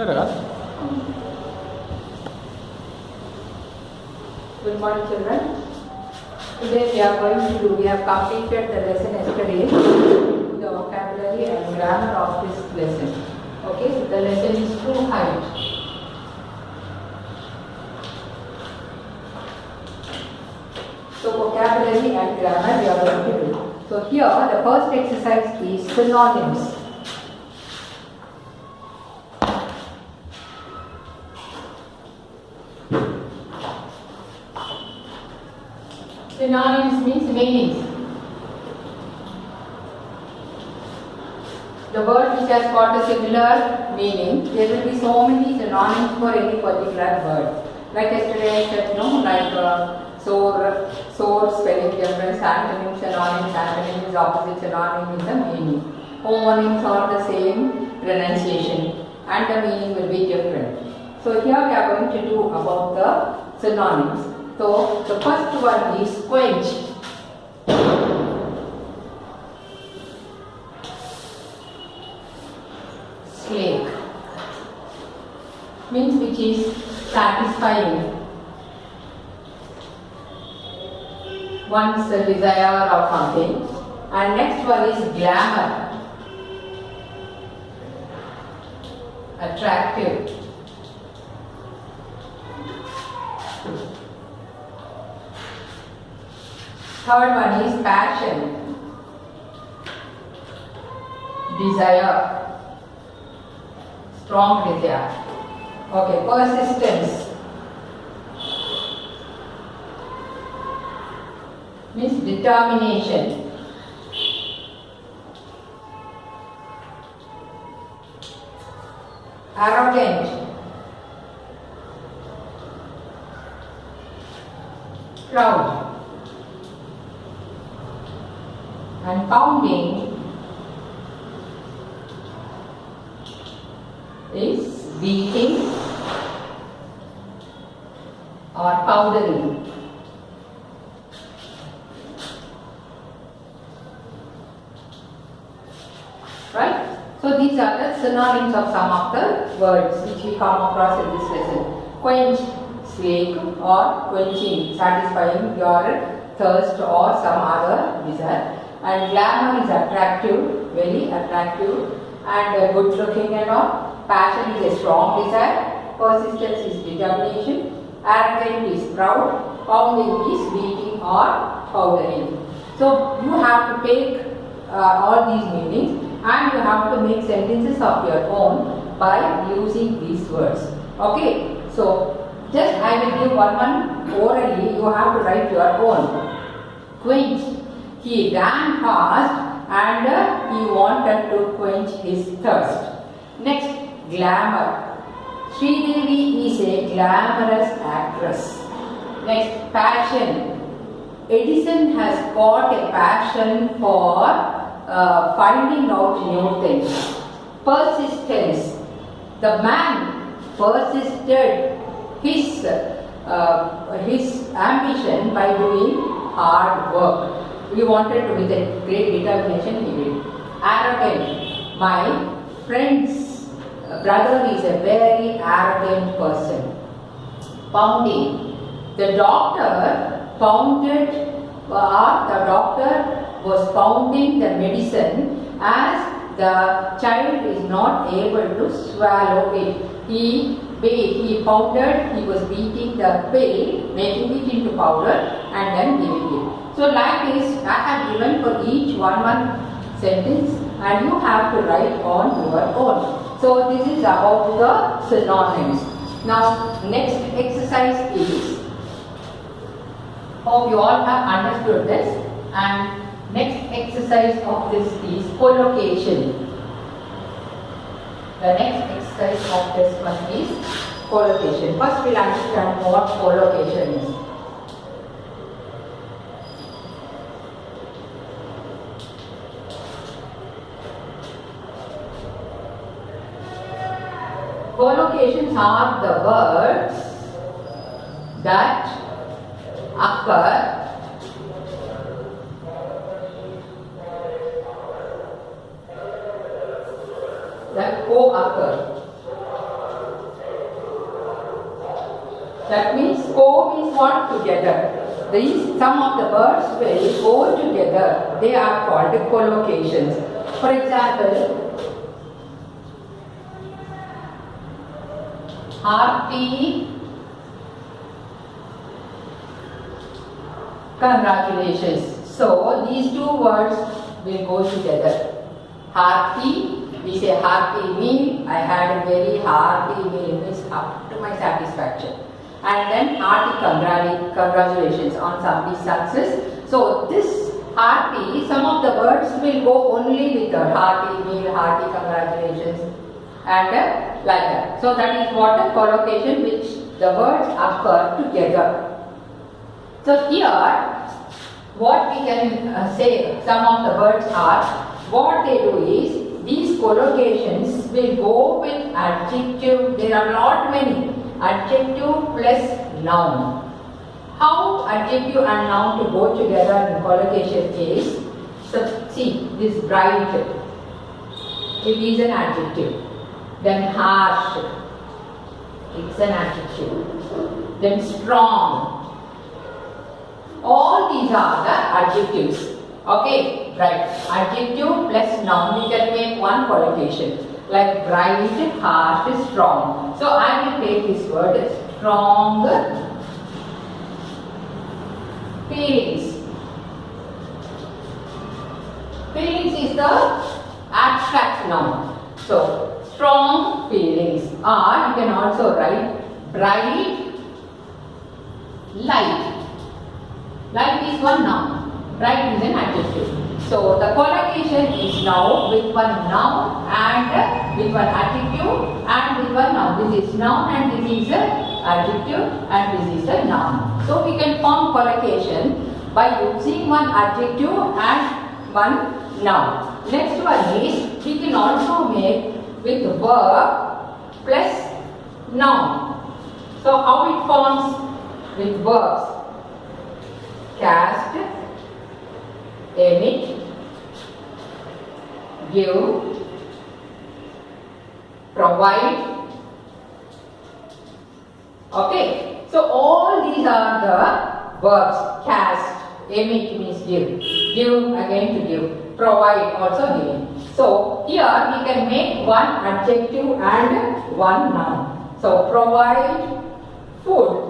Good morning, children. Today we have completed the lesson yesterday, the vocabulary and grammar of this lesson. Okay, so the lesson is to height. So vocabulary and grammar we are going to do. So here the first exercise is synonyms. Synonyms means meanings. The word which has got a similar meaning, there will be so many synonyms for any particular word. Like yesterday I said, source, spelling difference, antonym, synonyms, antonym is opposite, synonym is the meaning. Homonyms are the same pronunciation and the meaning will be different. So here we are going to do about the synonyms. So the first one is quench. Slake means which is satisfying. One's desire or something. And next one is glamour. Attractive. Third one is passion. Desire. Strong desire. Okay, persistence. Means determination. Arrogant. Proud. And pounding is beating or powdering. Right? So these are the synonyms of some of the words which we come across in this lesson. Quench, slake or quenching, satisfying your thirst or some other desire. And glamour is attractive, very attractive and good looking and all. Passion is a strong desire. Persistence is determination. Arrogant is proud. Pounding is beating or powdering. So you have to take all these meanings and you have to make sentences of your own by using these words. Okay, so just I will give one orally, you have to write your own. Quench. He ran fast and he wanted to quench his thirst. Next, glamour. Sridevi is a glamorous actress. Next, passion. Edison has got a passion for finding out new things. Persistence. The man persisted his ambition by doing hard work. We wanted to, with a great determination, he did. Arrogant. My friend's brother is a very arrogant person. Pounding. The doctor was pounding the medicine as the child is not able to swallow it. He pounded, he was beating the pill, making it into powder and then giving it. So like this, I have given for each one sentence and you have to write on your own. So this is about the synonyms. Now next exercise is, hope you all have understood this, and next exercise of this is collocation. The next exercise of this one is collocation. First we'll understand what collocation is. Collocations are the words that occur co-occur. That means co means what? Together. These some of the words will go together. They are called collocations. For example, hearty congratulations. So these two words will go together. Hearty, we say hearty meal. I had a very hearty meal, means up to my satisfaction. And then hearty congratulations on somebody's success. So this hearty, some of the words will go only with the hearty meal, hearty congratulations, and like that. So that is what a collocation which the words occur together. So here, what we can say, some of the words are, what they do is, these collocations will go with adjective. There are not many. Adjective plus noun. How adjective and noun to go together in collocation is, so see this bright, it is an adjective. Then harsh, it's an adjective. Then strong. All these are the adjectives. Okay, right. Adjective plus noun, we can make one collocation. Like bright, harsh, strong. So I will take this word strong feelings. Feelings is the abstract noun. So strong feelings. Or you can also write bright light. Light is one noun. Bright is an adjective. So the collocation is now with one noun and with one adjective and with one noun. This is noun and this is an adjective and this is a noun. So we can form collocation by using one adjective and one noun. Next one is, we can also make with verb plus noun. So how it forms with verbs? Cast, emit, give, provide. Okay, so all these are the verbs. Cast, emit means give again to give, provide also giving. So here we can make one adjective and one noun. So provide food.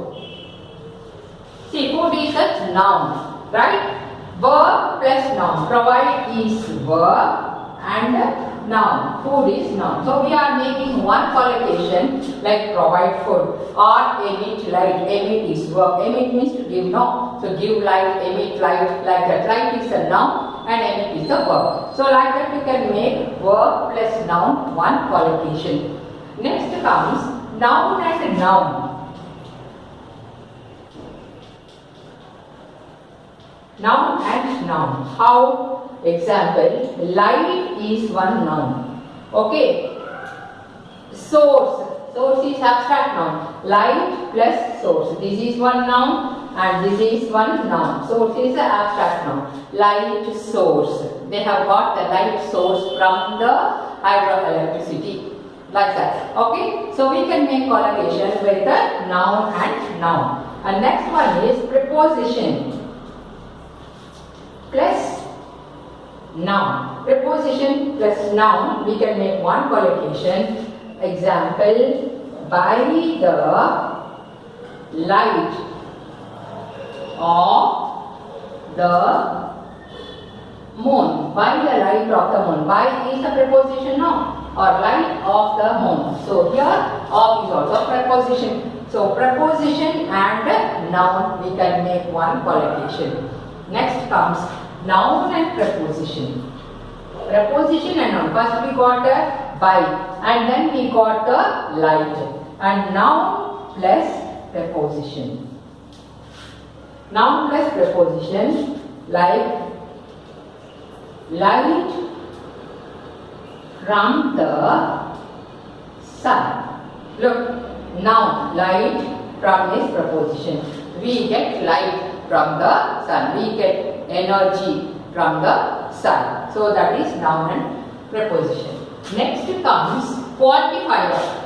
See, food is a noun, right? Verb plus noun. Provide is verb and noun. Food is noun. So we are making one collocation like provide food or emit light. Emit is verb. Emit means to give, no? So give light, emit light, like that. Light is a noun and emit is a verb. So like that we can make verb plus noun one collocation. Next comes noun and noun. Noun and noun. How? Example, light is one noun. Okay. Source. Source is abstract noun. Light plus source. This is one noun and this is one noun. Source is an abstract noun. Light source. They have got the light source from the hydroelectricity. Like that. Okay. So we can make collocation with the noun and noun. And next one is preposition plus noun. Preposition plus noun, we can make one collocation. Example, by the light of the moon. By the light of the moon. By is a preposition noun or light of the moon. So here of is also preposition. So preposition and noun, we can make one collocation. Next comes noun and preposition. Preposition and noun. First we got a by and then we got the light. And noun plus preposition. Noun plus preposition like light from the sun. Look, noun, light from is preposition. We get light from the sun. We get energy from the sun. So that is noun and preposition. Next comes quantifier.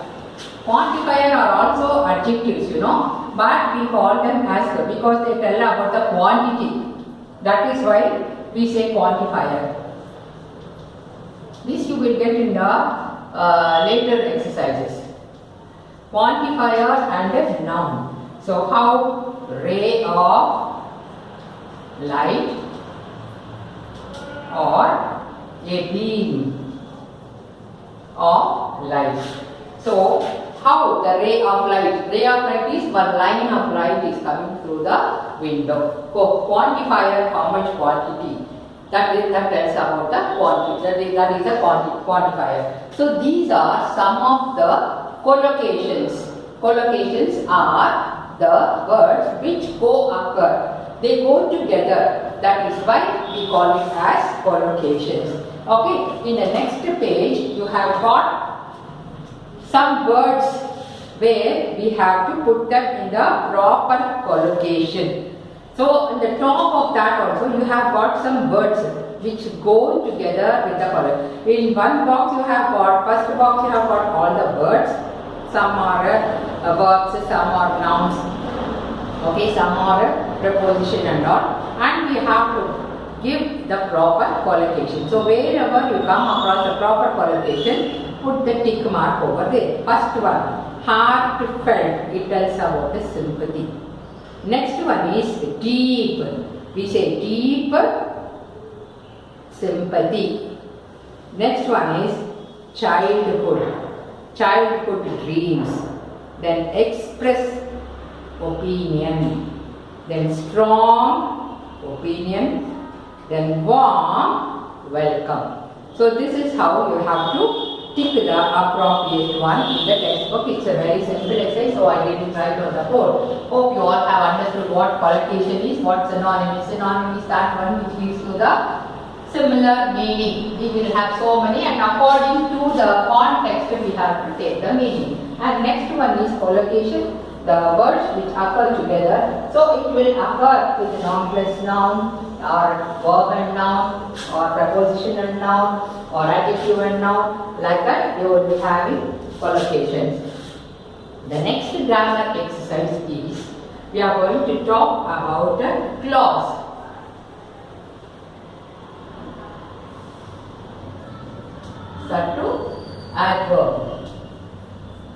Quantifier are also adjectives, you know. but we call them as because they tell about the quantity. That is why we say quantifier. This you will get in the later exercises. Quantifier and a noun. So how ray of light or a beam of light. So how the ray of light? Ray of light is one line of light is coming through the window. So quantifier, how much quantity? That tells about the quantity. That is a quantifier. So these are some of the collocations. Collocations are the words which co-occur. They go together. That is why we call it as collocations. Okay. In the next page, you have got some words where we have to put them in the proper collocation. So, in the top of that also you have got some words which go together with the collocation. In one box you have got, first box you have got all the words. Some are verbs, some are nouns, okay, some are preposition and all. And we have to give the proper collocation. So, wherever you come across the proper collocation, put the tick mark over there. First one, heartfelt, it tells about the sympathy. Next one is deep. We say deep sympathy. Next one is childhood. Childhood dreams. Then express opinion. Then strong opinion. Then warm welcome. So this is how you have to tick the appropriate one in the textbook. It's a very simple exercise, so I did it right on the board. Hope you all have understood what collocation is, what synonym is. Synonym is that one which gives you the similar meaning. We will have so many, and according to the context we have to take the meaning. And next one is collocation, the words which occur together. So it will occur with noun plus noun, or verb and noun, or preposition and noun, or adjective and noun. Like that you will be having collocations. The next grammar exercise is, we are going to talk about a clause. Start to adverb.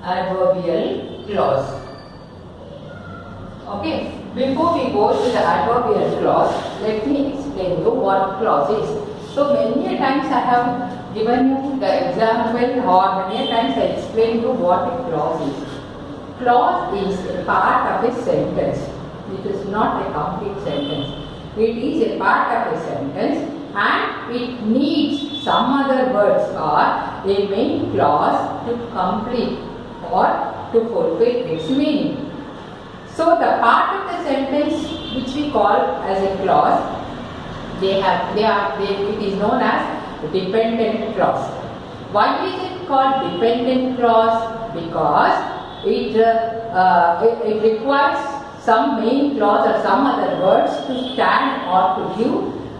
Adverbial clause. Okay. Before we go to the adverbial clause, let me explain you what clause is. So many times I have given you the example, or many times I explained you what a clause is. Clause is a part of a sentence. It is not a complete sentence. It is a part of a sentence, and it needs some other words or a main clause to complete or to fulfill its meaning. So the part of the sentence which we call as a clause, it is known as dependent clause. Why is it called dependent clause? Because it requires some main clause or some other words to stand or to give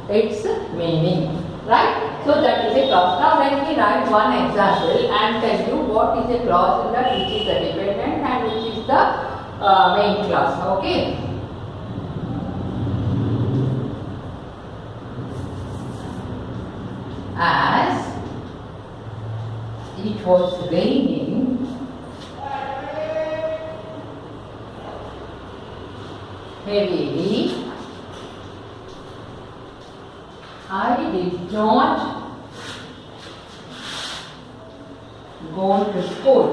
its meaning. Right? So that is a clause. Now let me write one example and tell you what is a clause in that, which is the dependent and which is the main clause. Okay. As it was raining heavily, I did not go to school.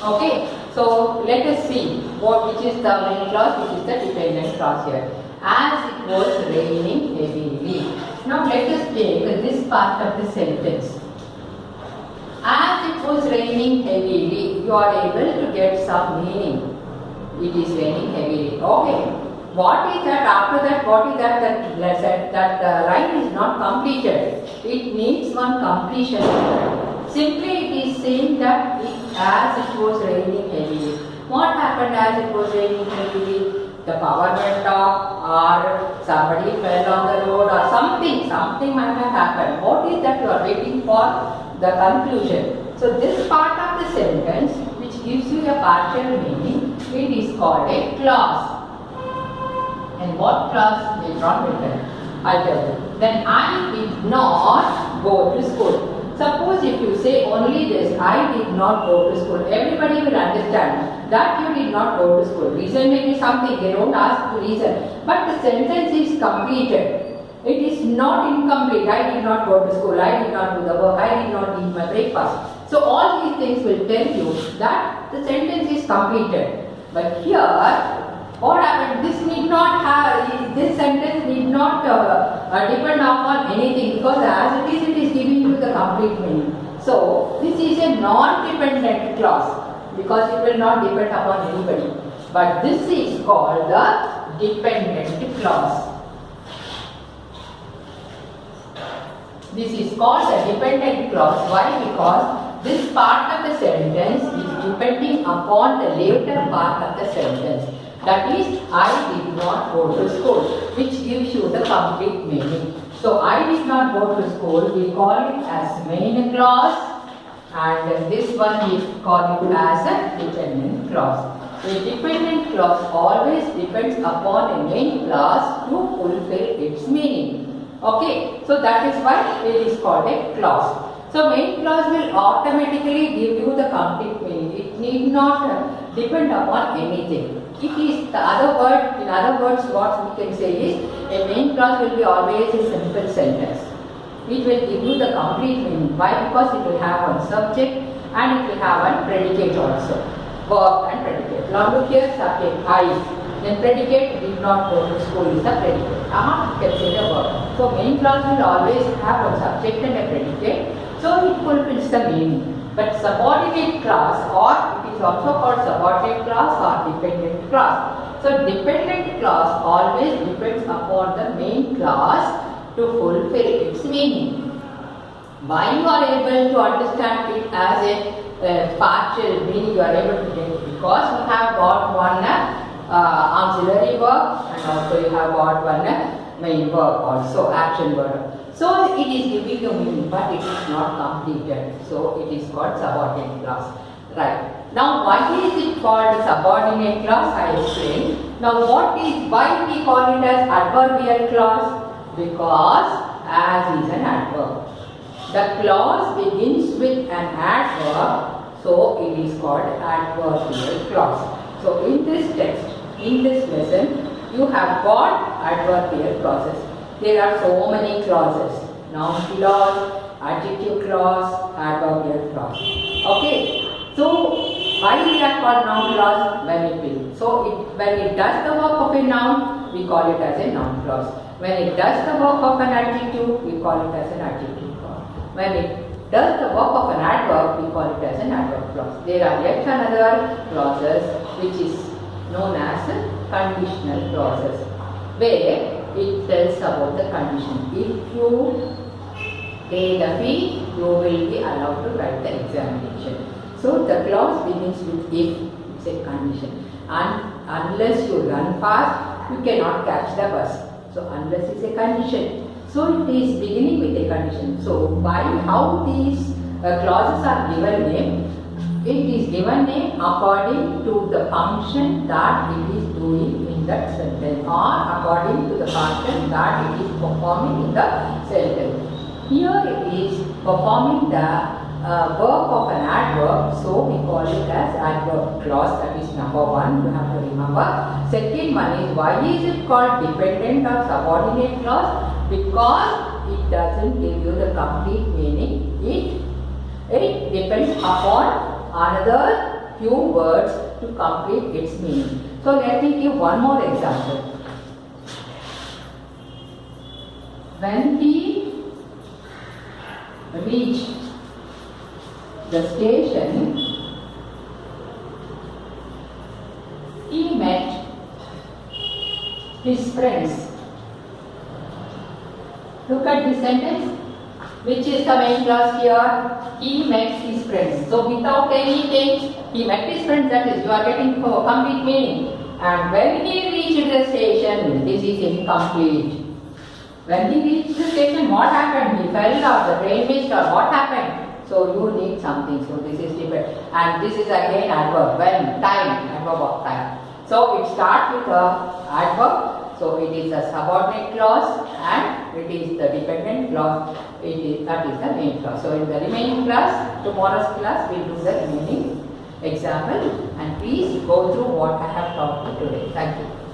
Okay. So let us see which is the main clause, which is the dependent clause here. As it was raining heavily. Now let us take this part of the sentence. As it was raining heavily, you are able to get some meaning. It is raining heavily. Okay. What is that? After that, what is that? That line is not completed. It needs one completion. Simply it is saying that as it was raining heavily. What happened as it was raining heavily? The power went off, or somebody fell on the road, or something might have happened. What is that you are waiting for? The conclusion. So this part of the sentence which gives you a partial meaning, it is called a clause. And what clause? Later on we will I'll tell you. Then I did not go to school. Suppose if you say only this, I did not go to school, everybody will understand that you did not go to school. Reason may be something, they don't ask the reason. But the sentence is completed. It is not incomplete. I did not go to school, I did not do the work, I did not eat my breakfast. So all these things will tell you that the sentence is completed. But here, what happened? This sentence need not depend upon anything, because as it is giving you the complete meaning. So this is a non-dependent clause because it will not depend upon anybody. But this is called the dependent clause. This is called the dependent clause. Why? Because this part of the sentence is depending upon the later part of the sentence. That is, I did not go to school, which gives you the complete meaning. So, I did not go to school, we call it as main clause, and this one we call it as a dependent clause. A dependent clause always depends upon a main clause to fulfill its meaning. Okay, so that is why it is called a clause. So, main clause will automatically give you the complete meaning. It need not depend upon anything. It is the other word, in other words, what we can say is a main clause will be always a simple sentence. It will give you the complete meaning. Why? Because it will have one subject and it will have one predicate also. Verb and predicate. Now look here, subject I. Then predicate did not go to school is the predicate. You can say the verb. So main clause will always have one subject and a predicate. So it fulfills the meaning. But subordinate clause, or it is also called subordinate clause or dependent clause. So dependent clause always depends upon the main clause to fulfill its meaning. Why you are able to understand it as a partial meaning you are able to get? Because you have got one auxiliary verb and also you have got one main verb also, action verb. So it is giving you meaning, but it is not completed. So it is called subordinate clause. Right. Now why is it called subordinate clause? I explained. Now why we call it as adverbial clause? Because as is an adverb. The clause begins with an adverb, so it is called adverbial clause. So in this text, in this lesson, you have got adverbial clauses. There are so many clauses. Noun clause, adjective clause, adverbial clause. Okay. So why they are called noun clause? When it will. So when it does the work of a noun, we call it as a noun clause. When it does the work of an adjective, we call it as an adjective clause. When it does the work of an adverb, we call it as an adverb clause. There are yet another clauses which is known as conditional clauses, where it tells about the condition. If you pay the fee, you will be allowed to write the examination. So the clause begins with if, it's a condition. And unless you run fast, you cannot catch the bus. So unless it's a condition. So it is beginning with a condition. So by how these clauses are given name, it is given name according to the function that it is doing in that sentence, or according to the function that it is performing in the sentence. Here it is performing the work of an adverb, so we call it as adverb clause. That is number one, you have to remember. Second one is, why is it called dependent or subordinate clause? Because it doesn't give you the complete meaning. It depends upon another few words to complete its meaning. So let me give one more example. When he reached the station, he met his friends. Look at this sentence. Which is the main clause here? He met his friends. So without anything, he met his friends, that is, you are getting complete meaning. And when he reached the station, this is incomplete. When he reached the station, what happened? He fell off, the train missed, or what happened? So you need something. So this is depend. And this is again adverb. When? Time. Adverb of time. So it starts with a adverb. So it is a subordinate clause and it is the dependent clause. That is the main clause. So in the remaining class, tomorrow's class, we will do the remaining example, and please go through what I have taught you today. Thank you.